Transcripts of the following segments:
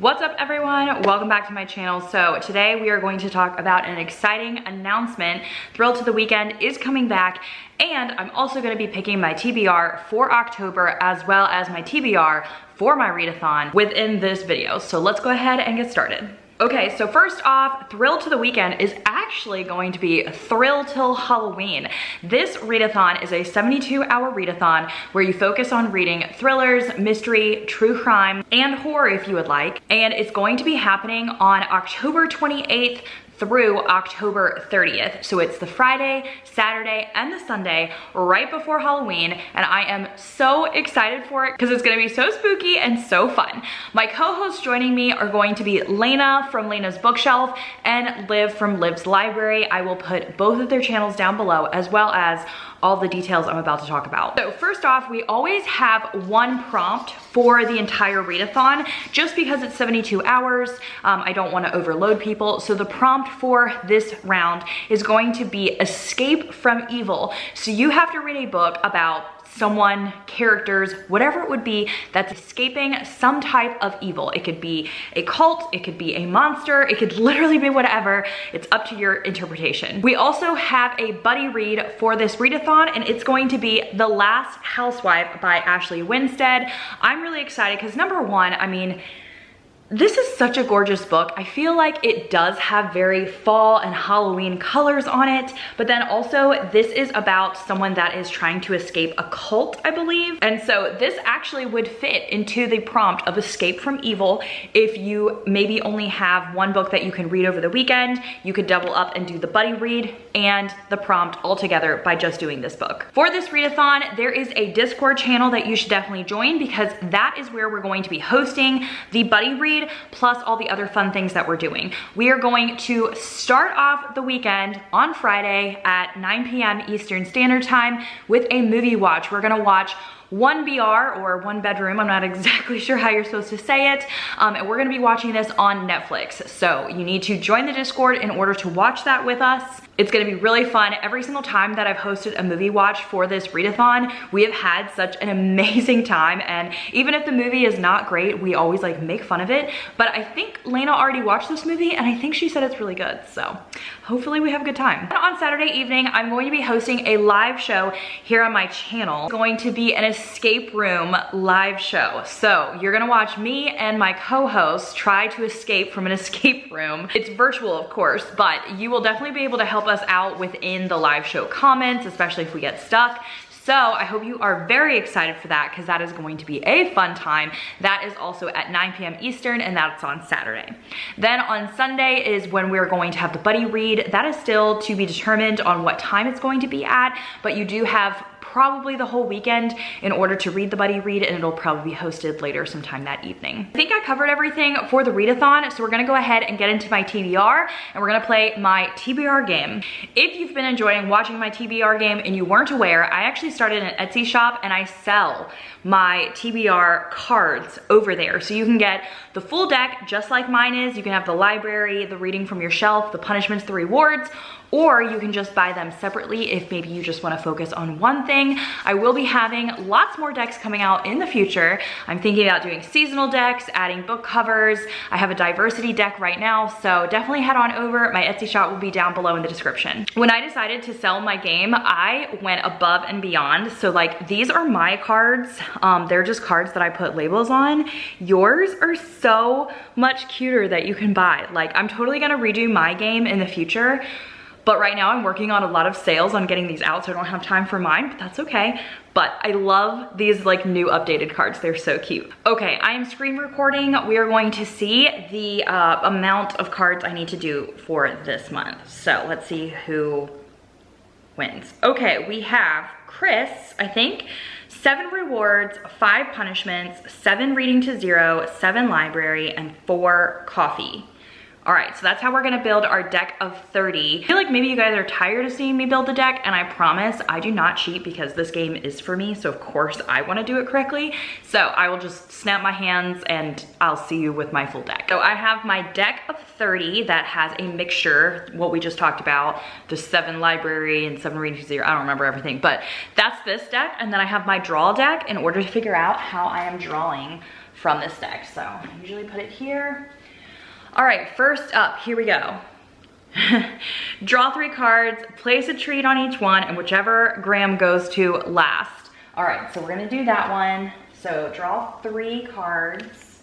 What's up everyone? Welcome back to my channel. So today we are going to talk about an exciting announcement. Thrill to the Weekend is coming back, and I'm also going to be picking my TBR for October as well as my TBR for my readathon within this video. So let's go ahead and get started. Okay, so first off, Thrill to the Weekend is actually going to be Thrill Till Halloween. This readathon is a 72-hour readathon where you focus on reading thrillers, mystery, true crime, and horror if you would like. And it's going to be happening on October 28th through October 30th. So it's the Friday, Saturday, and the Sunday right before Halloween, and I am so excited for it because it's gonna be so spooky and so fun. My co-hosts joining me are going to be Lena from Lena's Bookshelf and Liv from Liv's Library. I will put both of their channels down below as well as all the details I'm about to talk about. So first off, we always have one prompt for the entire readathon just because it's 72 hours. I don't want to overload people. So the prompt for this round is going to be Escape from Evil. So you have to read a book about someone, characters, whatever it would be that's escaping some type of evil. It could be a cult, it could be a monster, it could literally be whatever. It's up to your interpretation. We also have a buddy read for this readathon, and it's going to be The Last Housewife by Ashley Winstead. I'm really excited because number one, I mean, this is such a gorgeous book. I feel like it does have very fall and Halloween colors on it, but then also this is about someone that is trying to escape a cult, I believe. And so this actually would fit into the prompt of Escape from Evil. If you maybe only have one book that you can read over the weekend, you could double up and do the buddy read and the prompt all together by just doing this book. For this readathon, there is a Discord channel that you should definitely join because that is where we're going to be hosting the buddy read plus all the other fun things that we're doing. We are going to start off the weekend on Friday at 9 p.m. Eastern Standard Time with a movie watch. We're gonna watch One BR or One Bedroom. I'm not exactly sure how you're supposed to say it. And we're gonna be watching this on Netflix. So you need to join the Discord in order to watch that with us. It's gonna be really fun. Every single time that I've hosted a movie watch for this readathon, we have had such an amazing time. And even if the movie is not great, we always like make fun of it. But I think Lena already watched this movie and I think she said it's really good. So hopefully we have a good time. And on Saturday evening, I'm going to be hosting a live show here on my channel. It's going to be an escape room live show. So you're gonna watch me and my co-host try to escape from an escape room. It's virtual, of course, but you will definitely be able to help us out within the live show comments, especially if we get stuck. So I hope you are very excited for that because that is going to be a fun time. That is also at 9 p.m. Eastern, and that's on Saturday. Then on Sunday is when we're going to have the buddy read. That is still to be determined on what time it's going to be at, but you do have probably the whole weekend in order to read the buddy read, and it'll probably be hosted later sometime that evening. I think I covered everything for the readathon, so we're gonna go ahead and get into my TBR, and we're gonna play my TBR game. If you've been enjoying watching my TBR game and you weren't aware, I actually started an Etsy shop and I sell my TBR cards over there. So you can get the full deck just like mine is. You can have the library, the reading from your shelf, the punishments, the rewards, or you can just buy them separately if maybe you just want to focus on one thing. I will be having lots more decks coming out in the future. I'm thinking about doing seasonal decks, adding book covers. I have a diversity deck right now, so definitely head on over. My Etsy shop will be down below in the description. When I decided to sell my game, I went above and beyond. So like, these are my cards. They're just cards that I put labels on. Yours are so much cuter that you can buy. Like, I'm totally gonna redo my game in the future, but right now I'm working on a lot of sales on getting these out, so I don't have time for mine, but that's okay. But I love these like new updated cards. They're so cute. Okay, I am screen recording. We are going to see the amount of cards I need to do for this month. So let's see who wins. Okay, we have Chris, I think, 7 rewards, 5 punishments, 7 reading to 0, 7 library, and 4 coffee. All right, so that's how we're gonna build our deck of 30. I feel like maybe you guys are tired of seeing me build the deck, and I promise I do not cheat because this game is for me, so of course I wanna do it correctly. So I will just snap my hands and I'll see you with my full deck. So I have my deck of 30 that has a mixture, what we just talked about, the 7 library and 7 reading to 0, I don't remember everything, but that's this deck. And then I have my draw deck in order to figure out how I am drawing from this deck. So I usually put it here. All right, first up, here we go. Draw 3 cards, place a treat on each one, and whichever Graham goes to last. All right, so we're gonna do that one. So draw 3 cards,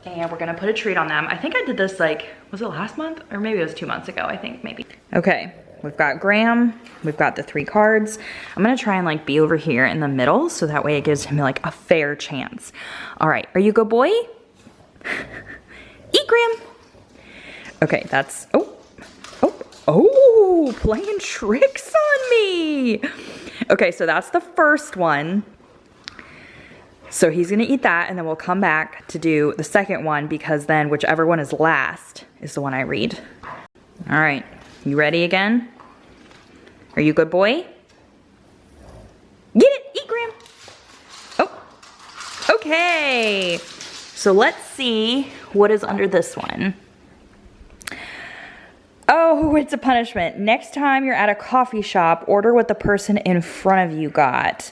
and we're gonna put a treat on them. I think I did this like, was it last month? Or maybe it was 2 months ago, I think, maybe. Okay, we've got Graham, we've got the 3 cards. I'm gonna try and like be over here in the middle, so that way it gives him like a fair chance. All right, are you a good boy? Eat, Graham. Okay, that's, oh, playing tricks on me. Okay, so that's the first one. So he's gonna eat that, and then we'll come back to do the second one, because then whichever one is last is the one I read. All right, you ready again? Are you a good boy? Get it, eat, Graham. Oh, okay. So let's see what is under this one. Oh, it's a punishment. Next time you're at a coffee shop, order what the person in front of you got.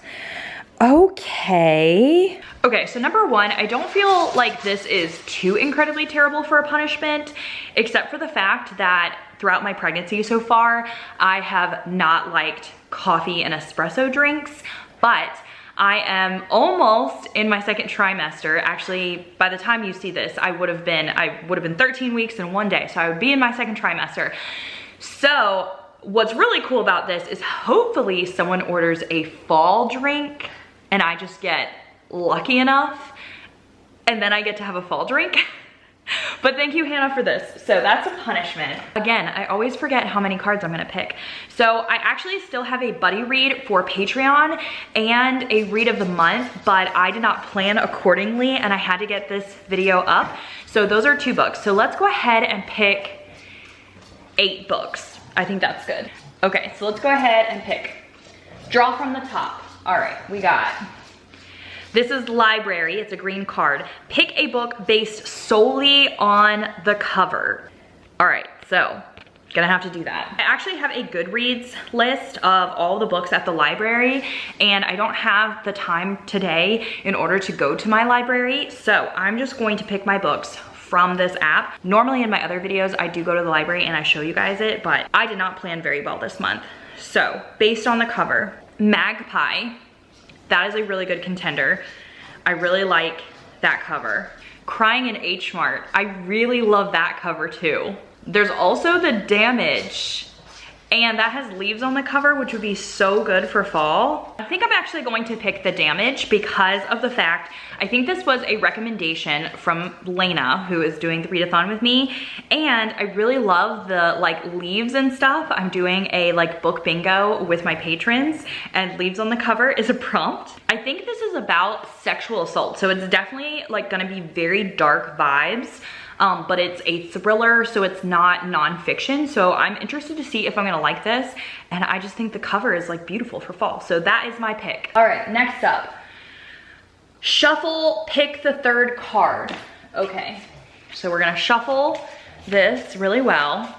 Okay. Okay, so number 1, I don't feel like this is too incredibly terrible for a punishment, except for the fact that throughout my pregnancy so far, I have not liked coffee and espresso drinks, but I am almost in my 2nd trimester. Actually, by the time you see this, I would have been 13 weeks and 1 day. So I would be in my 2nd trimester. So what's really cool about this is hopefully someone orders a fall drink and I just get lucky enough and then I get to have a fall drink. But thank you, Hannah, for this. So that's a punishment. Again, I always forget how many cards I'm gonna pick. So I actually still have a buddy read for Patreon and a read of the month, but I did not plan accordingly and I had to get this video up. So those are 2 books. So let's go ahead and pick 8 books. I think that's good. Okay, so let's go ahead and pick. Draw from the top. All right, we got, this is library, it's a green card. Pick a book based solely on the cover. All right, so gonna have to do that. I actually have a Goodreads list of all the books at the library and I don't have the time today in order to go to my library. So I'm just going to pick my books from this app. Normally in my other videos, I do go to the library and I show you guys it, but I did not plan very well this month. So based on the cover, Magpie, that is a really good contender. I really like that cover. Crying in H Mart, I really love that cover too. There's also The Damage, and that has leaves on the cover, which would be so good for fall. I think I'm actually going to pick The Damage because of the fact, I think this was a recommendation from Lena, who is doing the readathon with me, and I really love the like leaves and stuff. I'm doing a like book bingo with my patrons, and leaves on the cover is a prompt. I think this is about sexual assault, so it's definitely like gonna be very dark vibes. But it's a thriller, so it's not nonfiction. So I'm interested to see if I'm gonna like this. And I just think the cover is like beautiful for fall. So that is my pick. All right, next up. Shuffle, pick the 3rd card. Okay, so we're gonna shuffle this really well.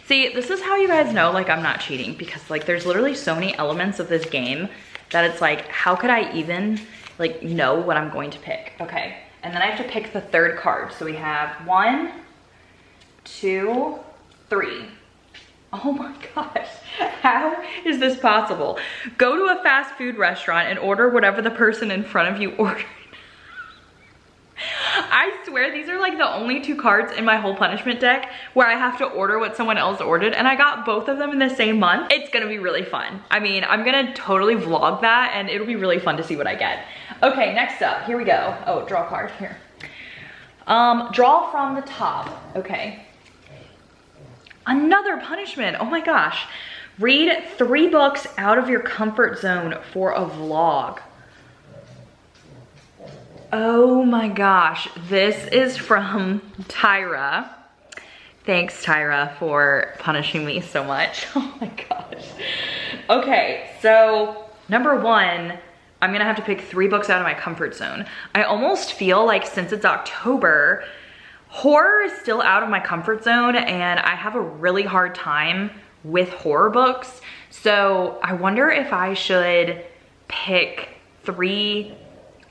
See, this is how you guys know like I'm not cheating, because like there's literally so many elements of this game that it's like, how could I even like know what I'm going to pick? Okay. And then I have to pick the 3rd card. So we have 1, 2, 3. Oh my gosh, how is this possible? Go to a fast food restaurant and order whatever the person in front of you ordered. I swear these are like the only 2 cards in my whole punishment deck where I have to order what someone else ordered, and I got both of them in the same month. It's gonna be really fun. I mean, I'm gonna totally vlog that and it'll be really fun to see what I get. Okay, next up, here we go. Oh, draw a card here. Draw from the top, okay. Another punishment, oh my gosh. Read 3 books out of your comfort zone for a vlog. Oh my gosh, this is from Tyra. Thanks, Tyra, for punishing me so much. Oh my gosh. Okay, so number 1, I'm gonna have to pick 3 books out of my comfort zone. I almost feel like since it's October, horror is still out of my comfort zone and I have a really hard time with horror books. So I wonder if I should pick 3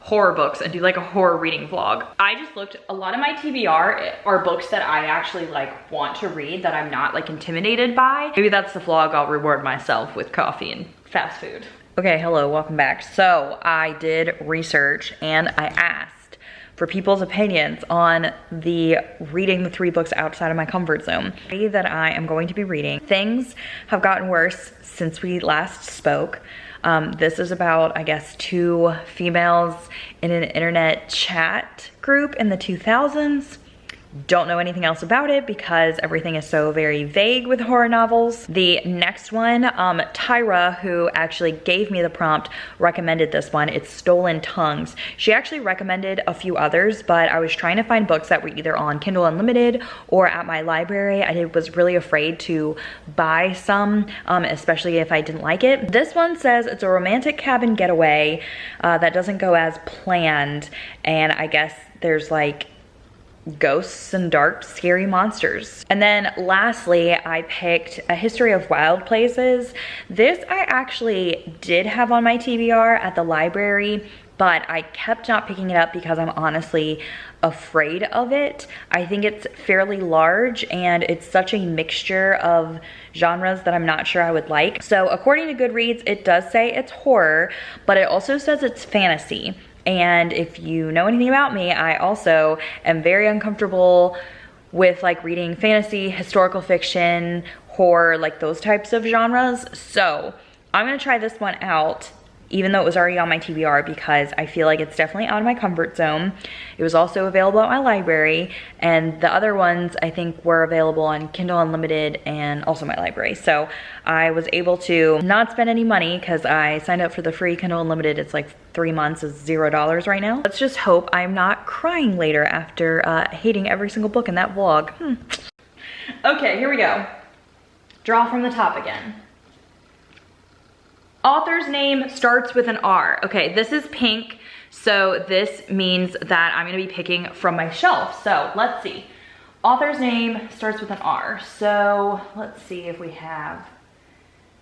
horror books and do like a horror reading vlog. I just looked, a lot of my TBR are books that I actually like want to read that I'm not like intimidated by. Maybe that's the vlog I'll reward myself with coffee and fast food. Okay, hello, welcome back. So I did research and I asked for people's opinions on the reading the 3 books outside of my comfort zone that I am going to be reading. Things have gotten worse since we last spoke. This is about, I guess, 2 females in an internet chat group in the 2000s. Don't know anything else about it because everything is so very vague with horror novels. The next one, Tyra, who actually gave me the prompt, recommended this one. It's Stolen Tongues. She actually recommended a few others, but I was trying to find books that were either on Kindle Unlimited or at my library. I was really afraid to buy some, especially if I didn't like it. This one says it's a romantic cabin getaway that doesn't go as planned, and I guess there's like ghosts and dark, scary monsters. And then lastly, I picked A History of Wild Places. This I actually did have on my TBR at the library, but I kept not picking it up because I'm honestly afraid of it. I think it's fairly large and it's such a mixture of genres that I'm not sure I would like. So according to Goodreads, it does say it's horror, but it also says it's fantasy. And if you know anything about me, I also am very uncomfortable with like reading fantasy, historical fiction, horror, like those types of genres. So I'm gonna try this one out, even though it was already on my TBR, because I feel like it's definitely out of my comfort zone. It was also available at my library, and the other ones I think were available on Kindle Unlimited and also my library. So I was able to not spend any money because I signed up for the free Kindle Unlimited. It's like 3 months is $0 right now. Let's just hope I'm not crying later after hating every single book in that vlog. Okay, here we go. Draw from the top again. Author's name starts with an R. Okay, this is pink, so this means that I'm gonna be picking from my shelf. So let's see. Author's name starts with an R. So let's see if we have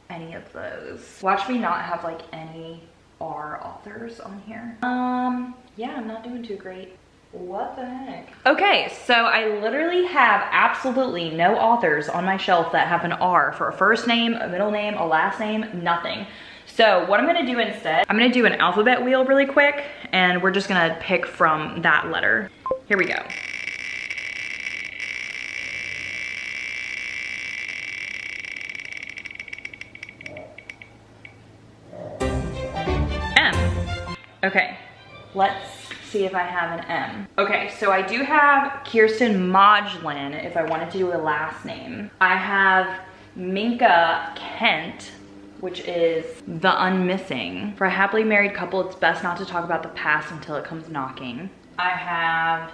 any of those. Watch me not have like any R authors on here. Yeah, I'm not doing too great. What the heck? Okay, so I literally have absolutely no authors on my shelf that have an R for a first name, a middle name, a last name, nothing. So what I'm gonna do instead, I'm gonna do an alphabet wheel really quick, and we're just gonna pick from that letter. Here we go. M. Okay, let's see if I have an M. Okay, so I do have Kirsten Modglin if I wanted to do a last name. I have Minka Kent, which is The Unmissing. For a happily married couple, it's best not to talk about the past until it comes knocking. I have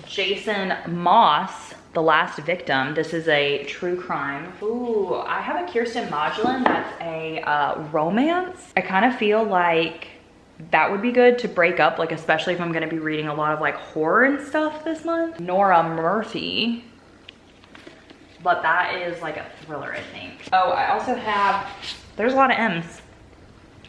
Jason Moss, The Last Victim. This is a true crime. Ooh, I have a Kirsten Modglin that's a romance. I kind of feel like that would be good to break up, like especially if I'm gonna be reading a lot of like horror and stuff this month. Nora Murphy, but that is like a thriller, I think. Oh, I also have, there's a lot of M's.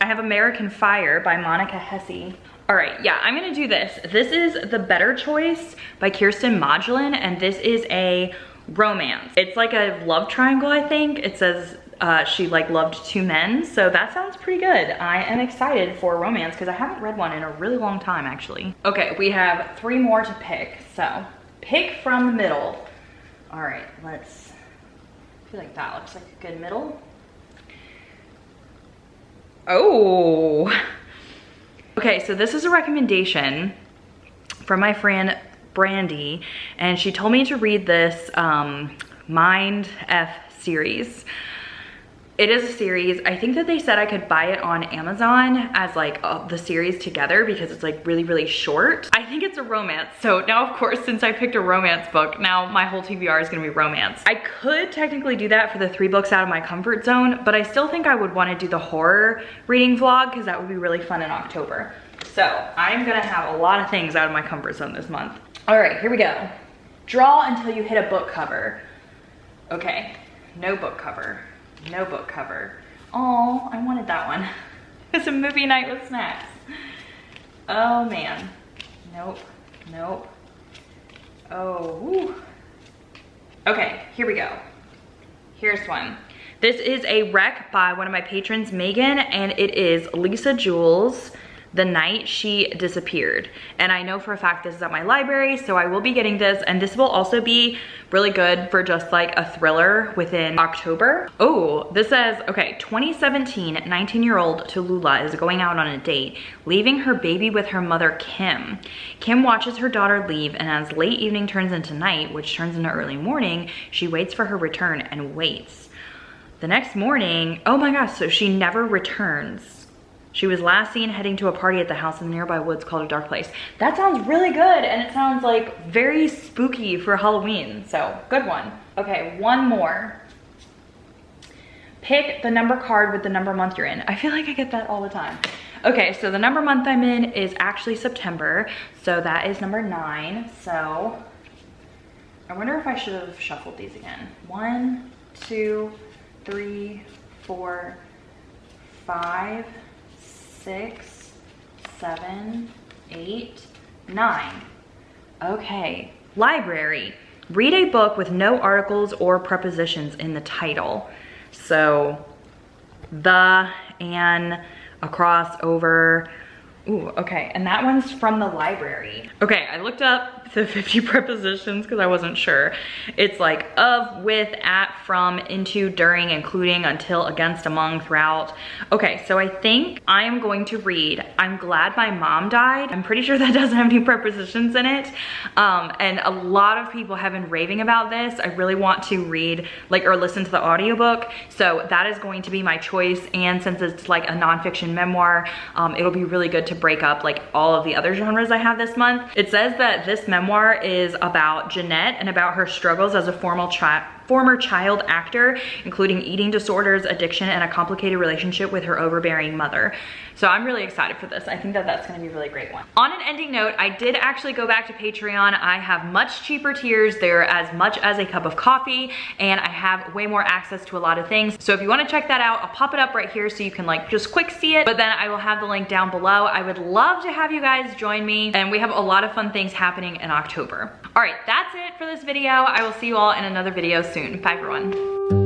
I have American Fire by Monica Hesse. All right, yeah, I'm gonna do this. This is The Better Choice by Kirsten Modglin, and this is a romance. It's like a love triangle, I think. It says she like loved 2 men, so that sounds pretty good. I am excited for romance because I haven't read one in a really long time, actually. Okay, we have 3 more to pick, so pick from the middle. All right, let's, I feel like that looks like a good middle. Oh, okay, so this is a recommendation from my friend Brandy, and she told me to read this Mind F series. It is a series. I think that they said I could buy it on Amazon as like the series together because it's like really, really short. I think it's a romance. So now, of course, since I picked a romance book, now my whole TBR is gonna be romance. I could technically do that for the 3 books out of my comfort zone, but I still think I would wanna do the horror reading vlog because that would be really fun in October. So I'm gonna have a lot of things out of my comfort zone this month. All right, here we go. Draw until you hit a book cover. Okay, no book cover. No book cover. Oh, I wanted that one. It's a movie night with snacks. Oh man. Nope. Nope. Oh. Whew. Okay, here we go. Here's one. This is a rec by one of my patrons, Megan, and it is Lisa Jules, The Night She Disappeared. And I know for a fact this is at my library, so I will be getting this, and this will also be really good for just like a thriller within October. Oh, this says, okay, 2017, 19-year-old Tallulah is going out on a date, leaving her baby with her mother, Kim. Kim watches her daughter leave, and as late evening turns into night, which turns into early morning, she waits for her return and waits. The next morning, oh my gosh, so she never returns. She was last seen heading to a party at the house in the nearby woods called A Dark Place. That sounds really good, and it sounds like very spooky for Halloween, so good one. Okay, one more. Pick the number card with the number month you're in. I feel like I get that all the time. Okay, so the number month I'm in is actually September, so that is number 9. So I wonder if I should have shuffled these again. 1, 2, 3, 4, 5, 6, 7, 8, 9. Okay, library. Read a book with no articles or prepositions in the title. So, the, and, across, over. Ooh, okay, and that one's from the library. Okay, I looked up the 50 prepositions because I wasn't sure. It's like of, with, at, from, into, during, including, until, against, among, throughout. Okay, so I think I am going to read I'm Glad My Mom Died. I'm pretty sure that doesn't have any prepositions in it. And a lot of people have been raving about this. I really want to read or listen to the audiobook. So that is going to be my choice. And since it's like a nonfiction memoir, it'll be really good to break up like all of the other genres I have this month. It says that this memoir is about Jeanette and about her struggles as a former child actor, including eating disorders, addiction, and a complicated relationship with her overbearing mother. So I'm really excited for this. I think that that's gonna be a really great one. On an ending note, I did actually go back to Patreon. I have much cheaper tiers. They're as much as a cup of coffee, and I have way more access to a lot of things. So if you wanna check that out, I'll pop it up right here so you can like just quick see it, but then I will have the link down below. I would love to have you guys join me, and we have a lot of fun things happening in October. All right, that's it for this video. I will see you all in another video soon. Bye everyone.